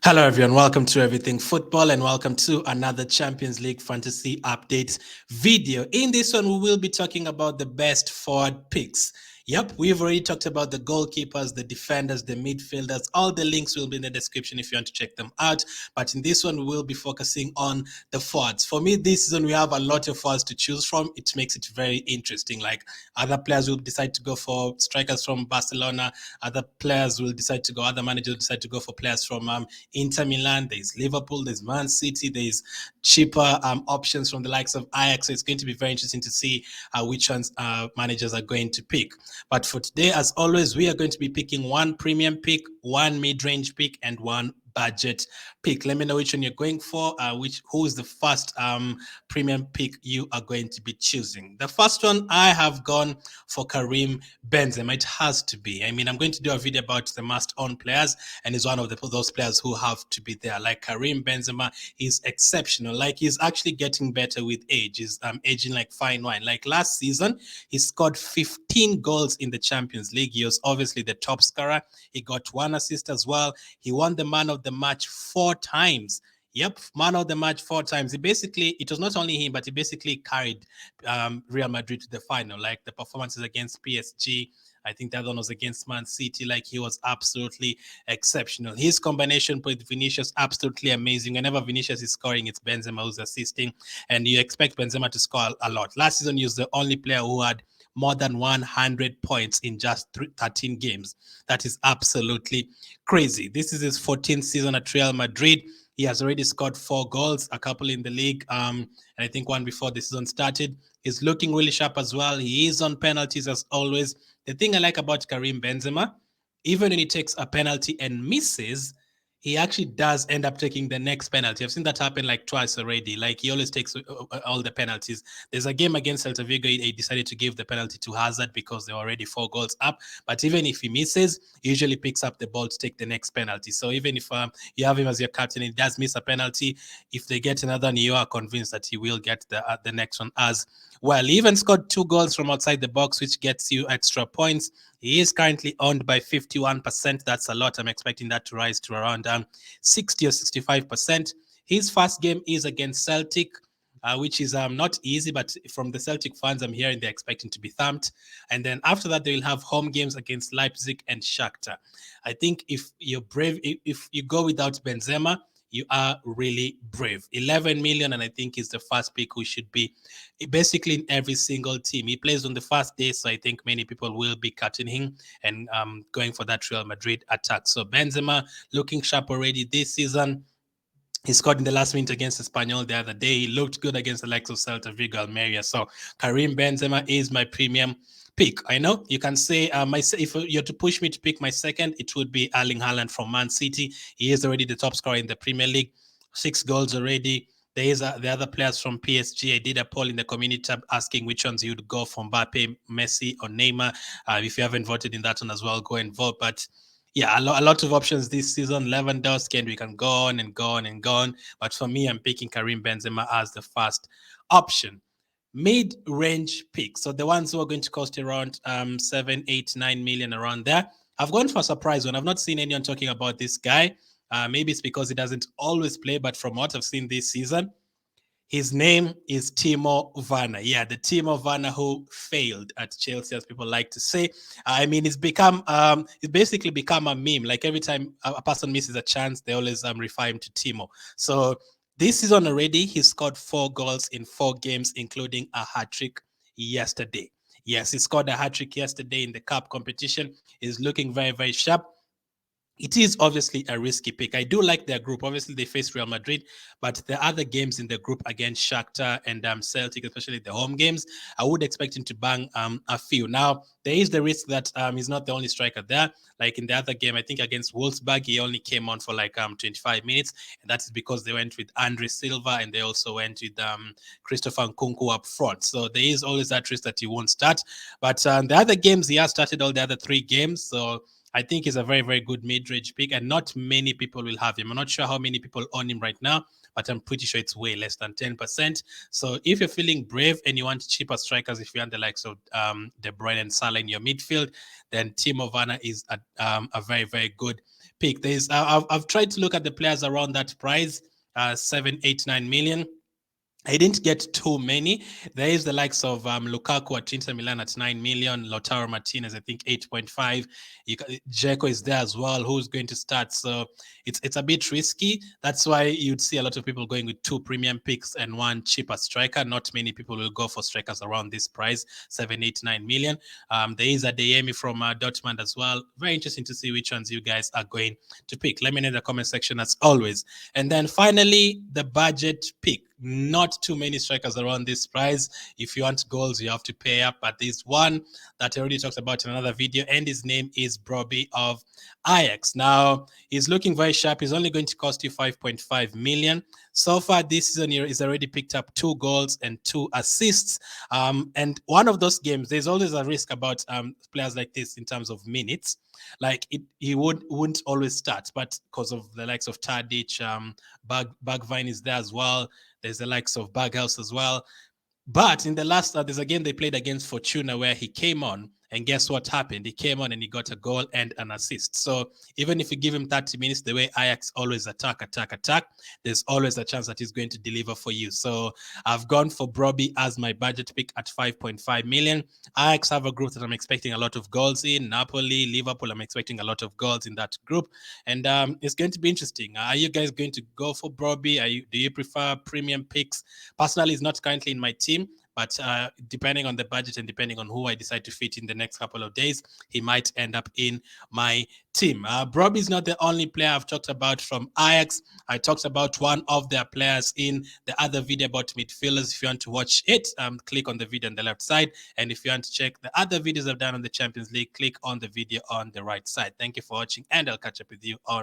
Hello, everyone. Welcome to Everything Football and welcome to another Champions League Fantasy Update video. In this one, we will be talking about the best forward picks. Yep, we've already talked about the goalkeepers, the defenders, the midfielders. All the links will be in the description if you want to check them out. But in this one, we will be focusing on the forwards. For me, this season, we have a lot of forwards to choose from. It makes it very interesting. Like other players will decide to go for strikers from Barcelona. Other players will decide to go, other managers will decide to go for players from Inter Milan, there's Liverpool, there's Man City, there's cheaper options from the likes of Ajax. So it's going to be very interesting to see which ones managers are going to pick. But for today, as always, we are going to be picking one premium pick, one mid-range pick, and one budget pick. Let me know which one you're going for, who is the first premium pick you are going to be choosing. The first one, I have gone for Karim Benzema. It has to be. I mean, I'm going to do a video about the must-own players, and he's one of those players who have to be there. Like Karim Benzema is exceptional. Like he's actually getting better with age. He's aging like fine wine. Like last season, he scored 15 goals in the Champions League. He was obviously the top scorer. He got one assist as well. He won the man of the match 4 times. Yep, man of the match 4 times. It was not only him, but he basically carried Real Madrid to the final. Like the performances against PSG, I think the other one was against Man City. Like he was absolutely exceptional. His combination with Vinicius, absolutely amazing. Whenever Vinicius is scoring, it's Benzema who's assisting, and you expect Benzema to score a lot. Last season, he was the only player who had more than 100 points in just 13 games. That is absolutely crazy. This is his 14th season at Real Madrid. He has already scored 4 goals, a couple in the league, and I think one before the season started. He's looking really sharp as well. He is on penalties as always. The thing I like about Karim Benzema, even when he takes a penalty and misses, he actually does end up taking the next penalty. I've seen that happen like twice already. Like he always takes all the penalties. There's a game against Celta Vigo, he decided to give the penalty to Hazard because they were already 4 goals up. But even if he misses, he usually picks up the ball to take the next penalty. So even if you have him as your captain, he does miss a penalty. If they get another one, you are convinced that he will get the next one as well. He even scored 2 goals from outside the box, which gets you extra points. He is currently owned by 51%. That's a lot. I'm expecting that to rise to around 60 or 65%. His first game is against Celtic, which is not easy, but from the Celtic fans, I'm hearing they're expecting to be thumped. And then after that, they will have home games against Leipzig and Shakhtar. I think if you're brave, if you go without Benzema, you are really brave. 11 million, and I think he's the first pick who should be basically in every single team. He plays on the first day, so I think many people will be cutting him and going for that Real Madrid attack. So Benzema looking sharp already this season. He scored in the last minute against Espanyol the other day. He looked good against the likes of Celta Vigo, Almeria. So Karim Benzema is my premium pick. I know you can say if you're to push me to pick my second, it would be Erling Haaland from Man City. He is already the top scorer in the Premier League, 6 goals already. There is the other players from PSG. I did a poll in the community tab asking which ones you'd go for Mbappe, Messi, or Neymar. If you haven't voted in that one as well, go and vote. But yeah, a lot of options this season. Lewandowski, and we can go on and go on and go on. But for me, I'm picking Karim Benzema as the first option. Mid-range pick. So the ones who are going to cost around 7, 8, 9 million around there. I've gone for a surprise one. I've not seen anyone talking about this guy. Maybe it's because he doesn't always play, but from what I've seen this season, his name is Timo Werner. Yeah, the Timo Werner who failed at Chelsea, as people like to say. I mean, it's basically become a meme. Like every time a person misses a chance, they always refer him to Timo. So this season already, he scored 4 goals in 4 games, including a hat-trick yesterday. Yes, he scored a hat-trick yesterday in the cup competition. He's looking very, very sharp. It is obviously a risky pick. I do like their group. Obviously, they face Real Madrid, but the other games in the group against Shakhtar and Celtic, especially the home games, I would expect him to bang a few. Now, there is the risk that he's not the only striker there. Like in the other game, I think against Wolfsburg, he only came on for like 25 minutes, and that is because they went with Andre Silva and they also went with Christopher Nkunku up front. So there is always that risk that he won't start. But the other games, he has started all the other 3 games. So I think he's a very, very good mid-range pick, and not many people will have him. I'm not sure how many people own him right now, but I'm pretty sure it's way less than 10%. So if you're feeling brave and you want cheaper strikers, if you want the likes of De Bruyne and Salah in your midfield, then Timo Werner is a very, very good pick. I've tried to look at the players around that price, 7, 8, 9 million. I didn't get too many. There is the likes of Lukaku at Inter Milan at 9 million, Lautaro Martinez, I think 8.5. Dzeko is there as well, who's going to start. So it's a bit risky. That's why you'd see a lot of people going with 2 premium picks and 1 cheaper striker. Not many people will go for strikers around this price, 7, 8, 9 million. There is a Adeyemi from Dortmund as well. Very interesting to see which ones you guys are going to pick. Let me know in the comment section as always. And then finally, the budget pick. Not too many strikers around this price. If you want goals, you have to pay up. But there's one that I already talked about in another video, and his name is Brobbey of Ajax. Now, he's looking very sharp. He's only going to cost you 5.5 million. So far this season, he's already picked up 2 goals and 2 assists. And one of those games, there's always a risk about players like this in terms of minutes. Like he wouldn't always start, but because of the likes of Tadic, Bergwijn is there as well. There's the likes of Berghaus as well. But in the last, there's a game they played against Fortuna where he came on, and guess what happened? He came on and he got a goal and an assist. So even if you give him 30 minutes, the way Ajax always attack, there's always a chance that he's going to deliver for you. So I've gone for Brobbey as my budget pick at 5.5 million. Ajax have a group that I'm expecting a lot of goals in. Napoli, Liverpool, I'm expecting a lot of goals in that group. And it's going to be interesting. Are you guys going to go for Brobbey? Do you prefer premium picks? Personally, it's not currently in my team. But depending on the budget and depending on who I decide to fit in the next couple of days, he might end up in my team. Brobbey is not the only player I've talked about from Ajax. I talked about one of their players in the other video about midfielders. If you want to watch it, click on the video on the left side. And if you want to check the other videos I've done on the Champions League, click on the video on the right side. Thank you for watching, and I'll catch up with you on